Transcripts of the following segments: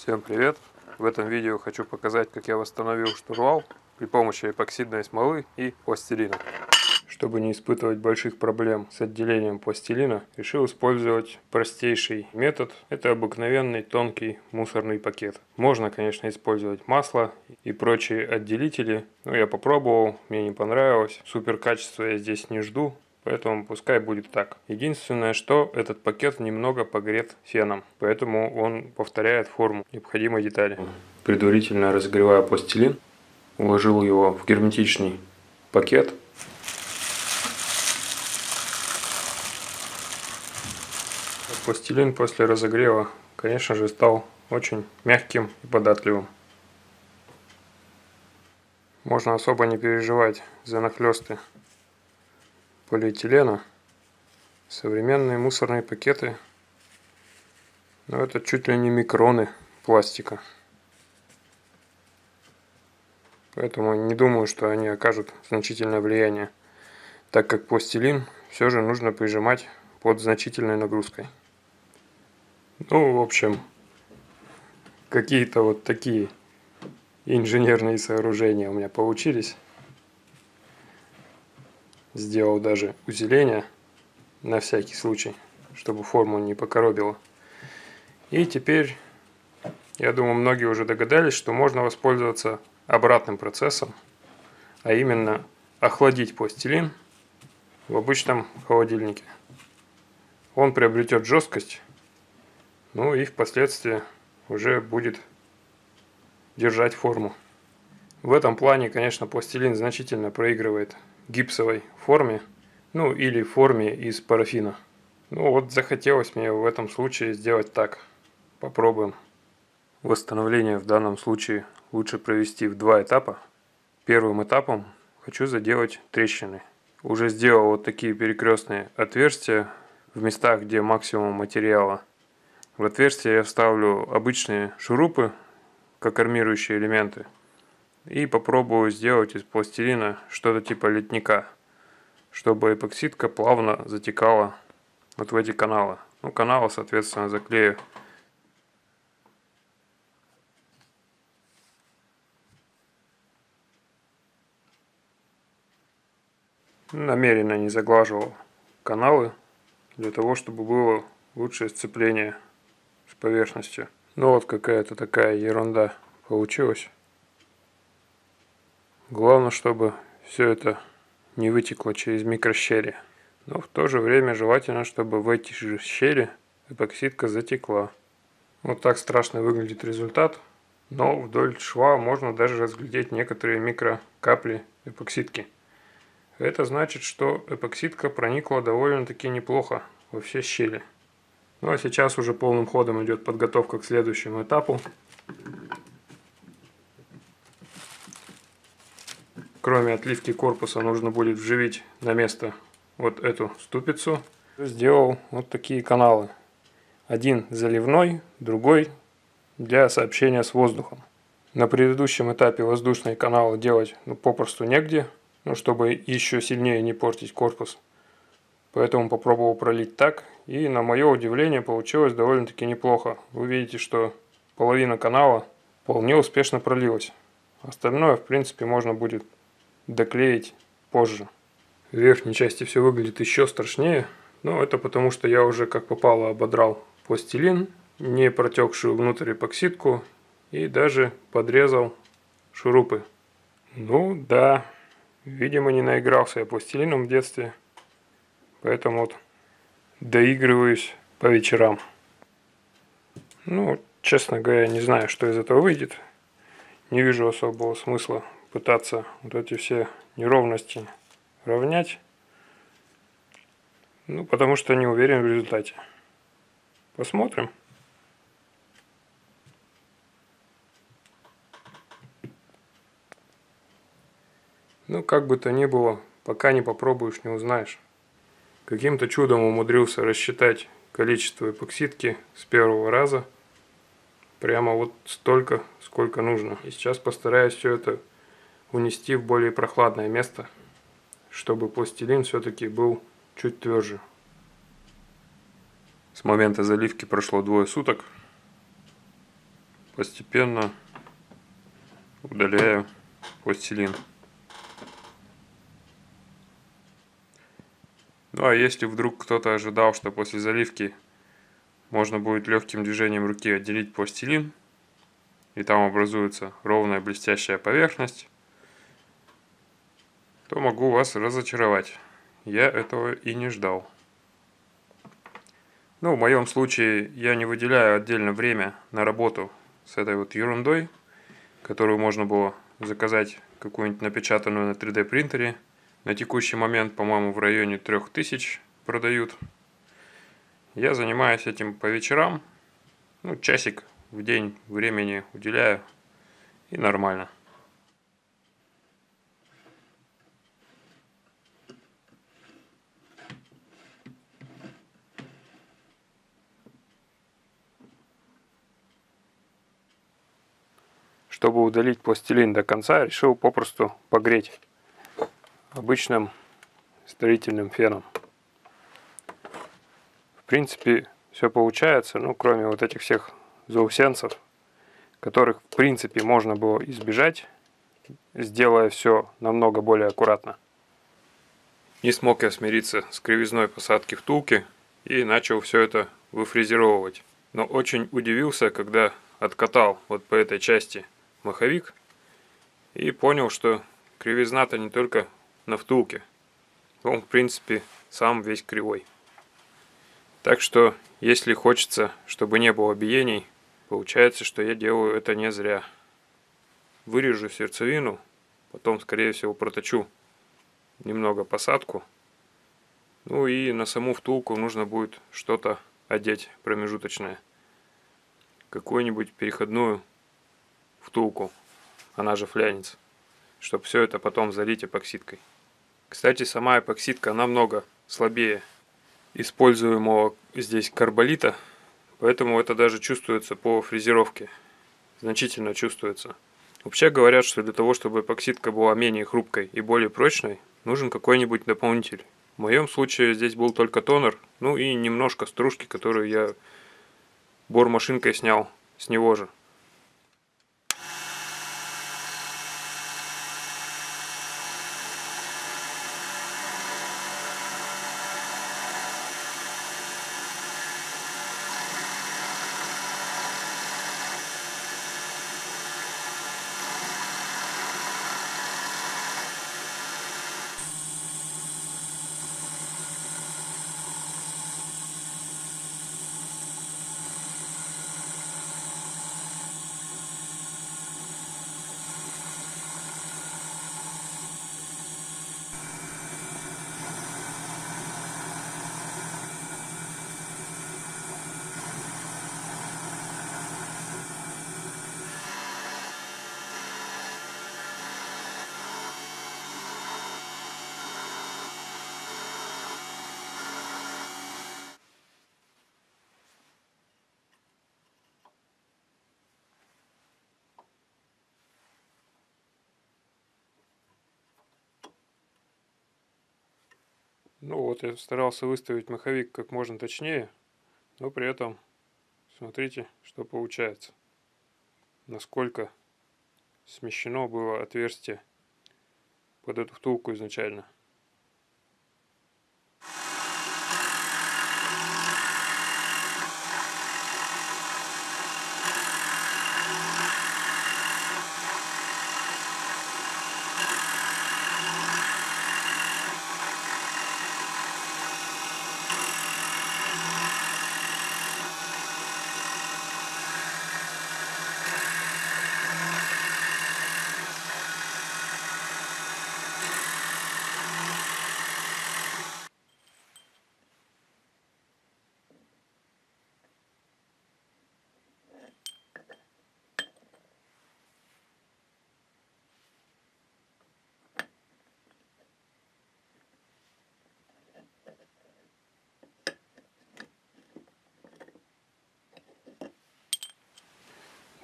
Всем привет! В этом видео хочу показать, как я восстановил штурвал при помощи эпоксидной смолы и пластилина. Чтобы не испытывать больших проблем с отделением пластилина, решил использовать простейший метод. Это обыкновенный тонкий мусорный пакет. Можно, конечно, использовать масло и прочие отделители, но я попробовал, мне не понравилось. Супер качества я здесь не жду. Поэтому пускай будет так. Единственное, что этот пакет немного погрет феном, поэтому он повторяет форму необходимой детали. Предварительно разогревая пластилин, уложил его в герметичный пакет. Пластилин после разогрева, конечно же, стал очень мягким и податливым. Можно особо не переживать за нахлесты полиэтилена. Современные мусорные пакеты, но это чуть ли не микроны пластика. Поэтому не думаю, что они окажут значительное влияние, так как пластилин все же нужно прижимать под значительной нагрузкой. Ну, в общем, какие-то вот такие инженерные сооружения у меня получились. Сделал даже усиление на всякий случай, чтобы форму не покоробило. И теперь, я думаю, многие уже догадались, что можно воспользоваться обратным процессом, а именно охладить пластилин в обычном холодильнике. Он приобретет жесткость, ну и впоследствии уже будет держать форму. В этом плане, конечно, пластилин значительно проигрывает гипсовой форме, ну или форме из парафина. Ну вот захотелось мне в этом случае сделать так. Попробуем. Восстановление в данном случае лучше провести в два этапа. Первым этапом хочу заделать трещины. Уже сделал вот такие перекрестные отверстия в местах, где максимум материала. В отверстия я вставлю обычные шурупы, как армирующие элементы. И попробую сделать из пластилина что-то типа литника, чтобы эпоксидка плавно затекала вот в эти каналы. Ну, каналы, соответственно, заклею. Намеренно не заглаживал каналы, для того, чтобы было лучшее сцепление с поверхностью. Ну вот какая-то такая ерунда получилась. Главное, чтобы все это не вытекло через микрощели. Но в то же время желательно, чтобы в эти же щели эпоксидка затекла. Вот так страшно выглядит результат. Но вдоль шва можно даже разглядеть некоторые микрокапли эпоксидки. Это значит, что эпоксидка проникла довольно-таки неплохо во все щели. Ну а сейчас уже полным ходом идет подготовка к следующему этапу. Кроме отливки корпуса нужно будет вживить на место вот эту ступицу. Сделал вот такие каналы. Один заливной, другой для сообщения с воздухом. На предыдущем этапе воздушные каналы делать попросту негде, чтобы еще сильнее не портить корпус. Поэтому попробовал пролить так, и на мое удивление получилось довольно-таки неплохо. Вы видите, что половина канала вполне успешно пролилась. Остальное, в принципе, можно будет доклеить позже. В верхней части все выглядит еще страшнее, но это потому, что я уже как попало ободрал пластилин, не протекшую внутрь эпоксидку, и даже подрезал шурупы. Ну да, видимо, не наигрался я пластилином в детстве, поэтому вот доигрываюсь по вечерам. Ну, честно говоря, не знаю, что из этого выйдет. Не вижу особого смысла пытаться вот эти все неровности равнять. Ну, потому что не уверен в результате. Посмотрим. Ну, как бы то ни было, пока не попробуешь, не узнаешь. Каким-то чудом умудрился рассчитать количество эпоксидки с первого раза. Прямо вот столько, сколько нужно. И сейчас постараюсь все это унести в более прохладное место, чтобы пластилин все-таки был чуть тверже. С момента заливки прошло 2 суток. постепенно удаляю пластилин. Ну а если вдруг кто-то ожидал, что после заливки можно будет легким движением руки отделить пластилин, и там образуется ровная блестящая поверхность, то могу вас разочаровать. Я этого и не ждал. Ну, в моем случае я не выделяю отдельно время на работу с этой вот ерундой, которую можно было заказать какую-нибудь напечатанную на 3D принтере. На текущий момент, по-моему, в районе 3000 продают. Я занимаюсь этим по вечерам. Ну, часик в день времени уделяю. И нормально. Чтобы удалить пластилин до конца, решил попросту погреть обычным строительным феном. В принципе, все получается, ну, кроме вот этих всех заусенцев, которых, в принципе, можно было избежать, сделая все намного более аккуратно. Не смог я смириться с кривизной посадки втулки и начал все это выфрезеровывать. Но очень удивился, когда откатал вот по этой части маховик и понял, что кривизна-то не только на втулке. Он, в принципе, сам весь кривой. Так что, если хочется, чтобы не было биений, получается, что я делаю это не зря. Вырежу сердцевину, потом, скорее всего, проточу немного посадку. Ну и на саму втулку нужно будет что-то одеть промежуточное. Какую-нибудь переходную втулку, она же флянец, чтобы все это потом залить эпоксидкой. Кстати, сама эпоксидка намного слабее используемого здесь карболита, поэтому это даже чувствуется по фрезеровке. Значительно чувствуется. Вообще говорят, что для того, чтобы эпоксидка была менее хрупкой и более прочной, нужен какой-нибудь дополнитель. В моем случае здесь был только тонер, ну и немножко стружки, которую я бормашинкой снял с него же. Ну вот, я старался выставить маховик как можно точнее, но при этом смотрите, что получается. Насколько смещено было отверстие под эту втулку изначально.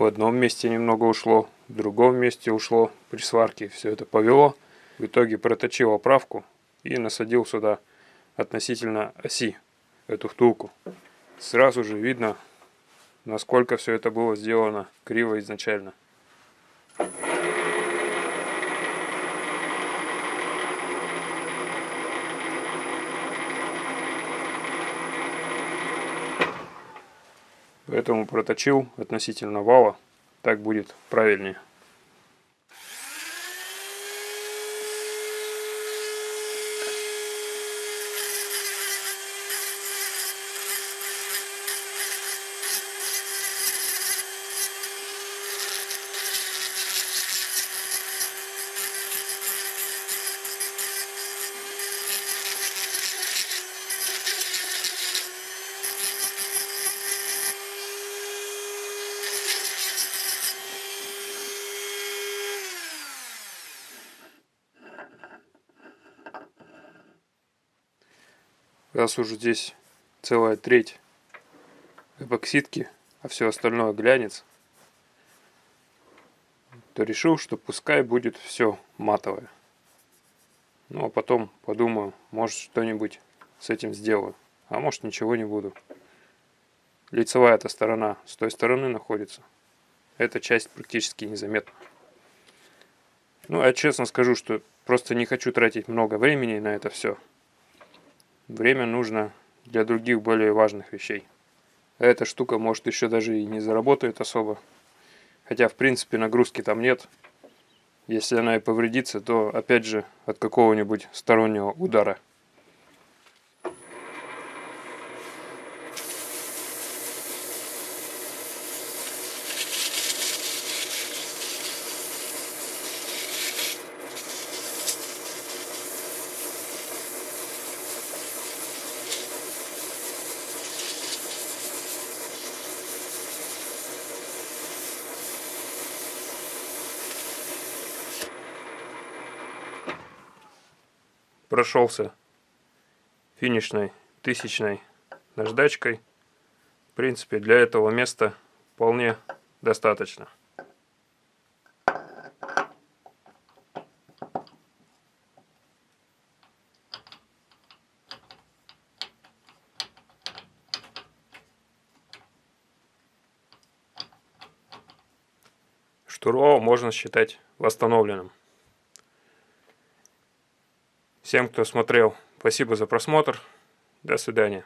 В одном месте немного ушло, в другом месте ушло при сварке. Все это повело. В итоге проточил оправку и насадил сюда относительно оси эту втулку. Сразу же видно насколько все это было сделано криво изначально. Поэтому проточил относительно вала, так будет правильнее. Раз уже здесь целая треть эпоксидки, а все остальное глянец, то решил, что пускай будет все матовое. Ну а потом подумаю, может что-нибудь с этим сделаю, а может ничего не буду. Лицевая эта сторона с той стороны находится. Эта часть практически незаметна. Ну, я честно скажу, что просто не хочу тратить много времени на это все. Время нужно для других более важных вещей. А эта штука, может, еще даже и не заработает особо. Хотя, в принципе, нагрузки там нет. Если она и повредится, то, опять же, от какого-нибудь стороннего удара. Прошелся финишной тысячной наждачкой. В принципе, для этого места вполне достаточно. Штурвал можно считать восстановленным. Всем, кто смотрел, спасибо за просмотр. До свидания.